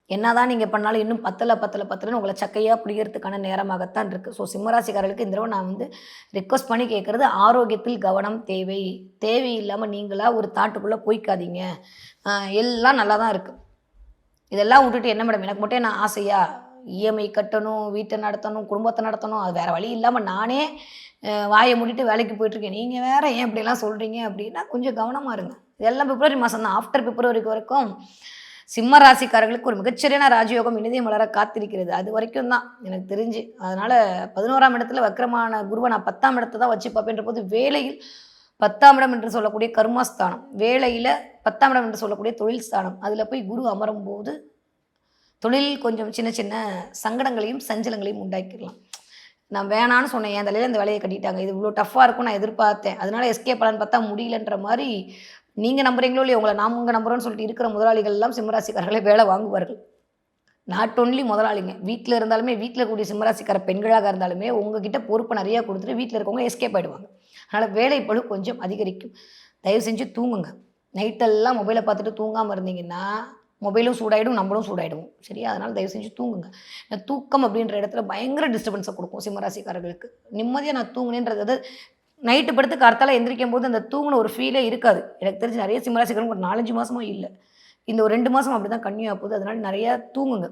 என்னதான் நீங்க பண்ணாலும் இன்னும் பத்தலன்னு உங்கள சக்கையா பிடிக்கிறதுக்கான நேரமாகத்தான் இருக்கு. ஸோ சிம்மராசிக்காரர்களுக்கு இந்த தடவ நான் வந்து ரிக்வெஸ்ட் பண்ணி கேட்கறது, ஆரோக்கியத்தில் கவனம் தேவை. தேவையில்லாம நீங்களா ஒரு தாட்டுக்குள்ள போய்க்காதீங்க. அ எல்லாம் நல்லா தான் இருக்கு. இதெல்லாம் விட்டுட்டு என்ன மேடம் எனக்கு மட்டும் என்ன ஆசையா? இஎம்ஐ கட்டணும், வீட்ட நடத்தணும், குடும்பத்த நடத்தணும். அது வேற வழி இல்லாம நானே வாய மூடிட்டு வேலைக்கு போயிட்டுருக்கேன். நீங்க வேற ஏன் இப்படிலாம் சொல்றீங்க? அப்படின்னா கொஞ்சம் கவனமா இருங்க. இதெல்லாம் பிப்ரவரி மாசம் தான். ஆஃப்டர் பிப்ரவரிக்கு வரைக்கும் சிம்ம ராசிக்காரர்களுக்கு ஒரு மிகச்சரியான ராஜயோகம் இனிதே மலர காத்திருக்கிறது. அது வரைக்கும் தான் எனக்கு தெரிஞ்சு. அதனால 11ஆம் இடத்துல வக்ரமான குருவ நான் 10ஆம் இடத்த தான் வச்சு பார்ப்பேன்றபோது, வேலையில் 10ஆம் இடம் என்று சொல்லக்கூடிய கர்மஸ்தானம். வேலையில 10ஆம் இடம் என்று சொல்லக்கூடிய தொழில் ஸ்தானம். அதில போய் குரு அமரும்போது, தொழிலில் கொஞ்சம் சின்ன சின்ன சங்கடங்களையும், சஞ்சலங்களையும் உண்டாக்கிடலாம். நான் வேணான்னு சொன்னேன். என் தலையில இந்த வேலைய கட்டிட்டாங்க. இது இவ்ளோ டஃப்பா இருக்கும்னு நான் எதிர்பார்த்தேன். அதனால எஸ்கேப் ஆலான்னு பார்த்தா முடியலன்ற மாரி, நீங்க நம்புறீங்களோ இல்லையோ, உங்கள நாங்க நம்புறோம்ன்னு சொல்லிட்டு இருக்கிற முதலாளிகள் எல்லாம் சிம்மராசிக்காரர்களே வேலை வாங்குவார்கள். Not only முதலாளிங்க. வீட்ல இருந்தாலுமே, வீட்ல இருக்கக்கூடிய சிம்மராசிக்கார பெண்களாக இருந்தாலுமே, உங்ககிட்ட பொறுப்ப நெறைய குடுத்துட்டு, வீட்ல இருக்கவங்க எஸ்கேப் ஆயிடுவாங்க. அதனால வேலைப்பளு கொஞ்சம் அதிகரிக்கும். தயவு செஞ்சு தூங்குங்க. நைட்டெல்லாம் மொபைல பார்த்துட்டு தூங்காம இருந்தீங்கன்னா, மொபைலும் சூடாயிடும், நம்மளும் சூடாயிடுவோம். சரியா? அதனால தயவு செஞ்சு தூங்குங்க. இந்த தூக்கம் அப்படின்ற இடத்துல பயங்கர டிஸ்டர்பன்ஸ குடுக்கும் சிம்மராசிக்காரர்களுக்கு. நிம்மதியா நான் தூங்குனேன்றது அதாவது நைட்டு படுத்து கார்த்தால எந்திரிக்கும்போது அந்த தூங்குன ஒரு ஃபீலே இருக்காது. எனக்கு தெரிஞ்சு நெறைய சிம்மராசிக்காரங்க ஒரு 4, 5 மாசமா இல்ல. இந்த ஒரு 2 மாசம் அப்படிதான் கன்டின்யூ ஆக போகுது. அதனால நெறையா தூங்குங்க.